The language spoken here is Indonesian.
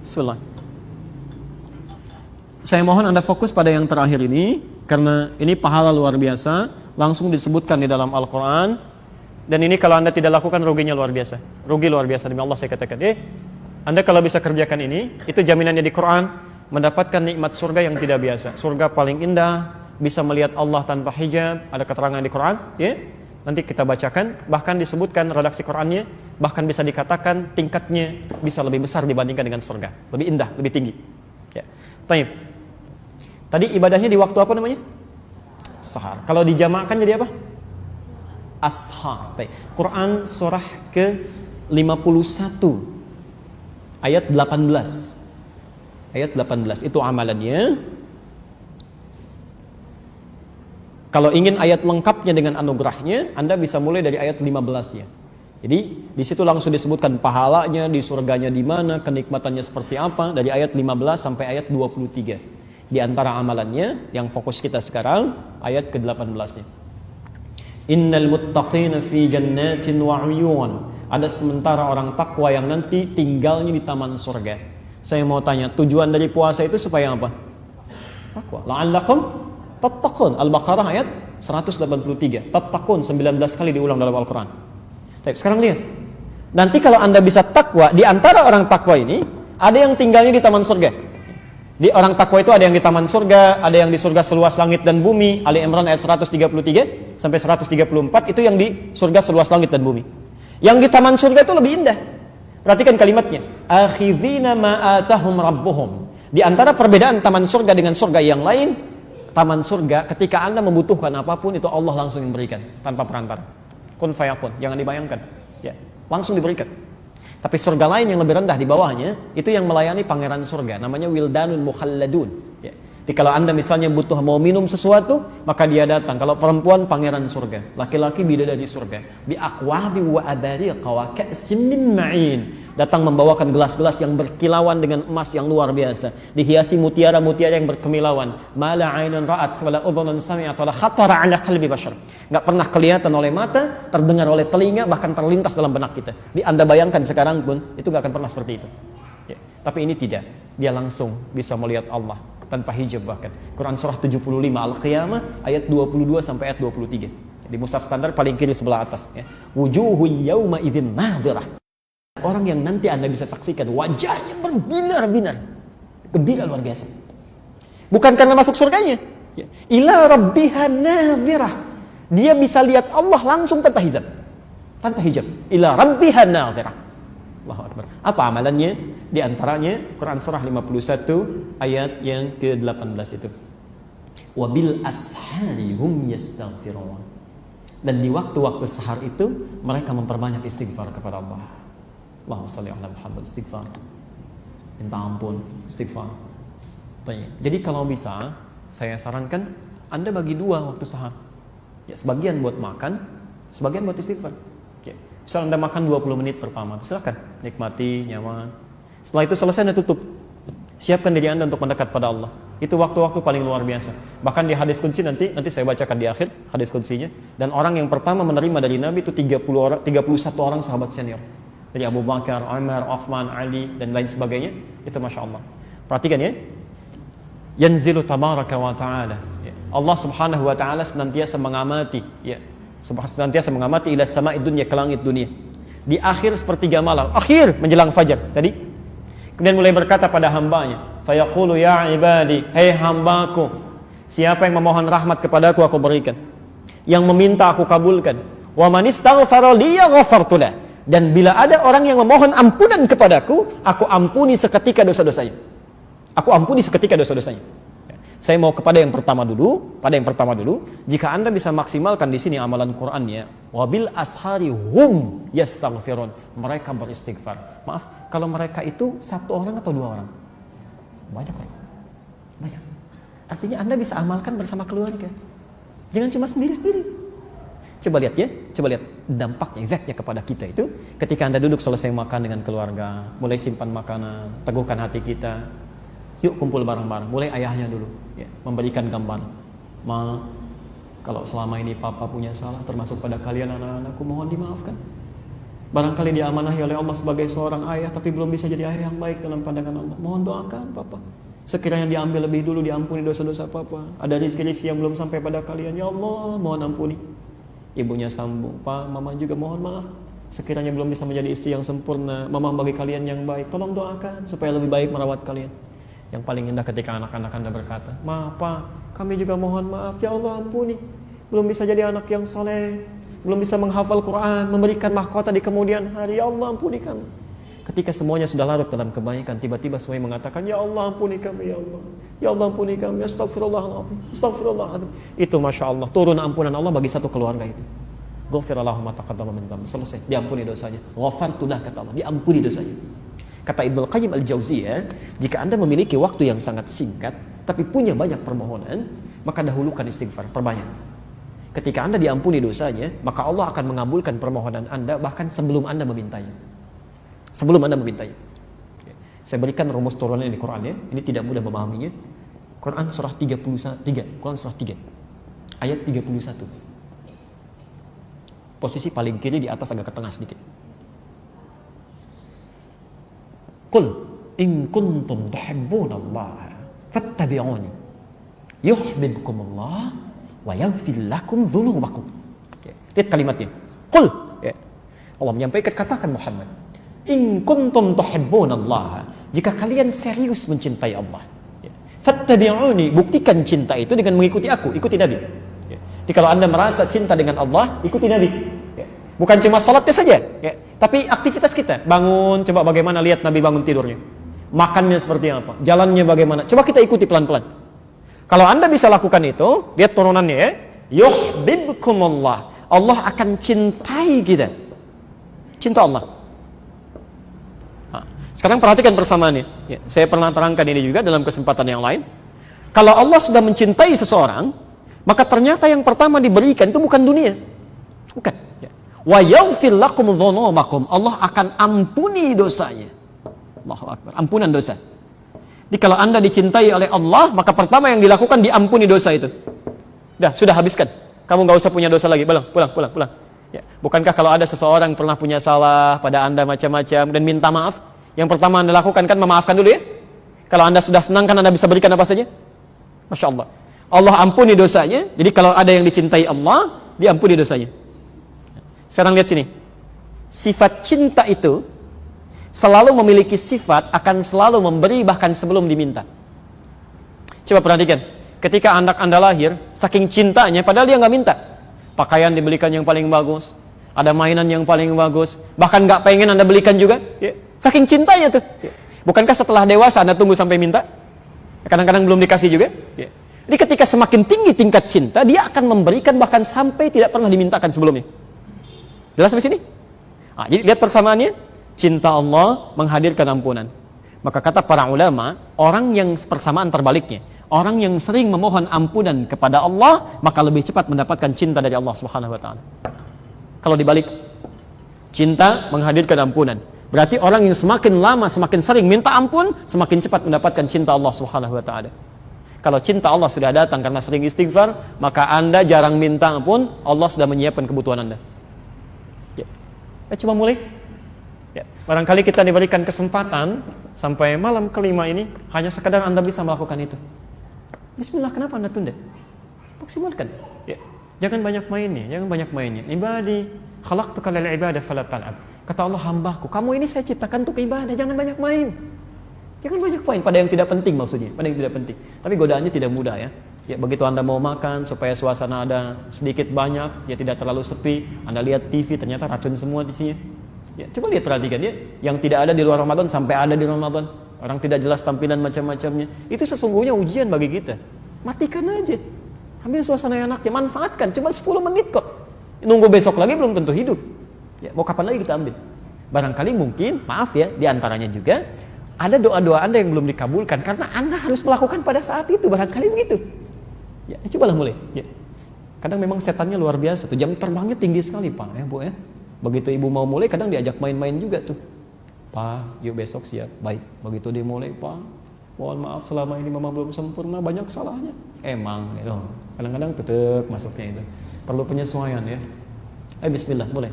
Bismillah. Saya mohon Anda fokus pada yang terakhir ini, karena ini pahala luar biasa, langsung disebutkan di dalam Al-Quran. Dan ini kalau Anda tidak lakukan, ruginya luar biasa. Rugi luar biasa, demi Allah saya katakan. Anda kalau bisa kerjakan ini, itu jaminannya di Quran, mendapatkan nikmat surga yang tidak biasa. Surga paling indah, bisa melihat Allah tanpa hijab, ada keterangan di Quran, ya. Nanti kita bacakan, bahkan disebutkan redaksi Qurannya, bahkan bisa dikatakan tingkatnya bisa lebih besar dibandingkan dengan surga. Lebih indah, lebih tinggi. Ya. Taib. Tadi ibadahnya di waktu apa namanya? Sahar. Kalau dijamakkan jadi apa? Ashar. Taib. Quran surah ke-51 ayat 18. Ayat 18 itu amalannya. Kalau ingin ayat lengkapnya dengan anugerahnya, Anda bisa mulai dari ayat 15-nya. Jadi di situ langsung disebutkan pahalanya, di surganya di mana, kenikmatannya seperti apa, dari ayat 15 sampai ayat 23. Di antara amalannya yang fokus kita sekarang ayat ke-18-nya. Innal muttaqina fi jannatin wa 'uyun. Ada sementara orang takwa yang nanti tinggalnya di taman surga. Saya mau tanya, tujuan dari puasa itu supaya apa? Takwa. La'allakum tattaqun. Al-Baqarah ayat 183. Tattaqun 19 kali diulang dalam Al-Quran. Sekarang lihat. Nanti kalau Anda bisa takwa, di antara orang takwa ini ada yang tinggalnya di taman surga. Di orang takwa itu ada yang di taman surga, ada yang di surga seluas langit dan bumi. Ali Imran ayat 133 sampai 134 itu yang di surga seluas langit dan bumi. Yang di taman surga itu lebih indah. Perhatikan kalimatnya. Akhidhina ma atahum rabbuhum. Di antara perbedaan taman surga dengan surga yang lain, taman surga ketika Anda membutuhkan apapun itu Allah langsung yang berikan tanpa perantara. Kun fayakun, jangan dibayangkan. Ya, langsung diberikan. Tapi surga lain yang lebih rendah di bawahnya itu yang melayani pangeran surga, namanya wildanun mukhalladun. Ya. Jadi kalau Anda misalnya butuh mau minum sesuatu, maka dia datang. Kalau perempuan pangeran surga, laki-laki bidadari surga. Bi aqwabi wa abariqa wa ka'sim min ma'in. Datang membawakan gelas-gelas yang berkilauan dengan emas yang luar biasa, dihiasi mutiara-mutiara yang berkemilauan. Mala 'ainun ra'at wala udhunun sami'at wala khatara 'ala qalbi bashar. Enggak pernah kelihatan oleh mata, terdengar oleh telinga, bahkan terlintas dalam benak kita. Di Anda bayangkan sekarang pun itu enggak akan pernah seperti itu. Ya. Tapi ini tidak. Dia langsung bisa melihat Allah tanpa hijab bahkan. Quran surah 75 Al-Qiyamah ayat 22 sampai ayat 23. Di mushaf standar paling kiri sebelah atas ya. Wujuhu yauma idzin nadhirah. Orang yang nanti Anda bisa saksikan wajahnya berbinar-binar. Gembira luar biasa. Bukan karena masuk surganya. Ya. Ila rabbiha nadhirah. Dia bisa lihat Allah langsung tanpa hijab. Tanpa hijab. Ila rabbiha nadhirah. Allahu Akbar. Apa amalannya? Di antaranya Quran surah 51 ayat yang ke-18 itu. Wabil ashari hum yastaghfirun. Dan di waktu-waktu sahar itu mereka memperbanyak istighfar kepada Allah. Allahumma shalli ala Muhammad, istighfar. Minta ampun, istighfar. Jadi kalau bisa saya sarankan Anda bagi dua waktu sahar. Ya, sebagian buat makan, sebagian buat istighfar. Misal Anda makan 20 menit pertama, silakan nikmati, nyaman. Setelah itu selesai Anda tutup. Siapkan diri Anda untuk mendekat pada Allah. Itu waktu-waktu paling luar biasa. Bahkan di hadis qudsi nanti saya bacakan di akhir hadis qudsinya. Dan orang yang pertama menerima dari Nabi itu 31 orang sahabat senior. Dari Abu Bakar, Umar, Uthman, Ali dan lain sebagainya. Itu Masya Allah. Perhatikan ya. Yanzilu tabaraka wa ta'ala. Allah subhanahu wa ta'ala senantiasa mengamati. Ya. Senantiasa mengamati ila sama'i dunya, ke langit dunia. Di akhir sepertiga malam, akhir menjelang fajar tadi. Kemudian mulai berkata pada hambanya, fayaqulu ya ibadi, hei hambaku, siapa yang memohon rahmat kepadaku aku berikan, yang meminta aku kabulkan. Wa man istaghfara li ghafartu lah. Dan bila ada orang yang memohon ampunan kepadaku, aku ampuni seketika dosa-dosanya. Aku ampuni seketika dosa-dosanya. Saya mau kepada yang pertama dulu, jika Anda bisa maksimalkan di sini amalan Qur'annya, wabil ashari hum yastaghfirun, mereka beristighfar. Maaf, kalau mereka itu satu orang atau dua orang? Banyak orang. Banyak. Artinya Anda bisa amalkan bersama keluarga. Jangan cuma sendiri-sendiri. Coba lihat ya, dampaknya, efeknya kepada kita itu ketika Anda duduk selesai makan dengan keluarga, mulai simpan makanan, teguhkan hati kita. Yuk kumpul bareng-bareng. Mulai ayahnya dulu ya, memberikan gambar. Ma, kalau selama ini papa punya salah termasuk pada kalian anak-anakku, mohon dimaafkan. Barangkali diamanahi oleh Allah sebagai seorang ayah, tapi belum bisa jadi ayah yang baik dalam pandangan Allah. Mohon doakan Papa. Sekiranya diambil lebih dulu, diampuni dosa-dosa Papa. Ada rezeki yang belum sampai pada kalian. Ya Allah, mohon ampuni. Ibunya sambung, Pak, Mama juga mohon maaf. Sekiranya belum bisa menjadi istri yang sempurna, Mama bagi kalian yang baik. Tolong doakan supaya lebih baik merawat kalian. Yang paling indah ketika anak-anak Anda berkata, Maaf Pak, kami juga mohon maaf. Ya Allah ampuni. Belum bisa jadi anak yang saleh, belum bisa menghafal Quran, memberikan mahkota di kemudian hari. Ya Allah ampuni kami. Ketika semuanya sudah larut dalam kebaikan, tiba-tiba semuanya mengatakan, Ya Allah ampuni kami, Ya Allah. Ya Allah ampuni kami, Astagfirullahaladzim, Astagfirullahaladzim. Itu Masya Allah, turun ampunan Allah bagi satu keluarga itu. Ghufirallahu ma taqaddama min dhanbi. Selesai, diampuni dosanya. Ghafartu lah, kata Allah, diampuni dosanya. Kata Ibnu Qayyim Al-Jauziyah, jika Anda memiliki waktu yang sangat singkat, tapi punya banyak permohonan, maka dahulukan istighfar, perbanyak. Ketika Anda diampuni dosanya, maka Allah akan mengabulkan permohonan Anda bahkan sebelum Anda memintanya. Sebelum Anda memintanya. Saya berikan rumus turunan di Quran ya. Ini tidak mudah memahaminya. Quran surah 33, Quran surah 3, ayat 31. Posisi paling kiri di atas agak ke tengah sedikit. Qul in kuntum tuhibbunallaha fattabi'uni yuhibbukumullah wa yaghfir lakum dzunubakum. Lihat kalimatnya. Qul, Allah menyampaikan, katakan Muhammad, in kuntum tuhibbunallaha, jika kalian serius mencintai Allah, fattabi'uni, buktikan cinta itu dengan mengikuti aku, ikuti Nabi. Jadi kalau Anda merasa cinta dengan Allah, ikuti Nabi. Bukan cuma salatnya saja, tapi aktivitas kita. Bangun, coba bagaimana lihat Nabi bangun tidurnya. Makannya seperti apa, jalannya bagaimana. Coba kita ikuti pelan-pelan. Kalau Anda bisa lakukan itu, lihat turunannya ya. Yuhibbukumullah, Allah akan cintai kita. Cinta Allah. Nah, sekarang perhatikan persamaannya. Ya, saya pernah terangkan ini juga dalam kesempatan yang lain. Kalau Allah sudah mencintai seseorang, maka ternyata yang pertama diberikan itu bukan dunia. Bukan. Wa yaghfir lakum dzunubakum, Allah akan ampuni dosanya. Allahu Akbar, ampunan dosa. Jadi kalau Anda dicintai oleh Allah, maka pertama yang dilakukan diampuni dosa itu. Sudah habiskan. Kamu nggak usah punya dosa lagi. Pulang. Ya. Bukankah kalau ada seseorang pernah punya salah pada Anda macam-macam dan minta maaf, yang pertama Anda lakukan kan memaafkan dulu ya. Kalau Anda sudah senang kan Anda bisa berikan apa saja. Masya Allah. Allah ampuni dosanya. Jadi kalau ada yang dicintai Allah, diampuni dosanya. Sekarang lihat sini. Sifat cinta itu selalu memiliki sifat akan selalu memberi bahkan sebelum diminta. Coba perhatikan. Ketika anak Anda lahir, saking cintanya padahal dia nggak minta. Pakaian dibelikan yang paling bagus, ada mainan yang paling bagus, bahkan nggak pengen Anda belikan juga. Saking cintanya tuh. Bukankah setelah dewasa Anda tunggu sampai minta? Kadang-kadang belum dikasih juga. Jadi ketika semakin tinggi tingkat cinta, dia akan memberikan bahkan sampai tidak pernah dimintakan sebelumnya. Jelas sampai sini? Jadi lihat persamaannya. Cinta Allah menghadirkan ampunan. Maka kata para ulama, orang yang persamaan terbaliknya, orang yang sering memohon ampunan kepada Allah, maka lebih cepat mendapatkan cinta dari Allah Subhanahu wa taala. Kalau dibalik, cinta menghadirkan ampunan. Berarti orang yang semakin lama semakin sering minta ampun, semakin cepat mendapatkan cinta Allah Subhanahu wa taala. Kalau cinta Allah sudah datang karena sering istighfar, maka Anda jarang minta ampun, Allah sudah menyiapkan kebutuhan Anda. Coba mulai. Barangkali kita diberikan kesempatan sampai malam kelima ini, hanya sekadar Anda bisa melakukan itu. Bismillah, kenapa Anda tunda? Maksimalkan. Jangan banyak mainnya. Ibadi, khalaqtuka lil ibadah fala tal'ab. Kata Allah, hambaku, kamu ini saya ciptakan untuk ibadah, jangan banyak main. Jangan banyak main pada yang tidak penting maksudnya, pada yang tidak penting. Tapi godaannya tidak mudah ya. Begitu Anda mau makan supaya suasana ada sedikit banyak, tidak terlalu sepi, Anda lihat TV ternyata racun semua di sini. Coba lihat, perhatikan yang tidak ada di luar Ramadan sampai ada di Ramadan. Orang tidak jelas tampilan macam-macamnya. Itu sesungguhnya ujian bagi kita. Matikan aja. Ambil suasana yang enaknya, manfaatkan. Cuma 10 menit kok. Nunggu besok lagi belum tentu hidup. Mau kapan lagi kita ambil? Barangkali mungkin, maaf ya, di antaranya juga ada doa-doa Anda yang belum dikabulkan karena Anda harus melakukan pada saat itu. Barangkali begitu. Cobalah mulai. Kadang memang setannya luar biasa tuh, jam terbangnya tinggi sekali Pak, Bu ya. Begitu ibu mau mulai, kadang diajak main-main juga tuh. Pak, yuk besok siap. Baik, begitu dia mulai, Pak, mohon maaf selama ini mama belum sempurna, banyak salahnya. Emang, kadang-kadang tetep masuknya itu. Perlu penyesuaian ya. Bismillah, mulai.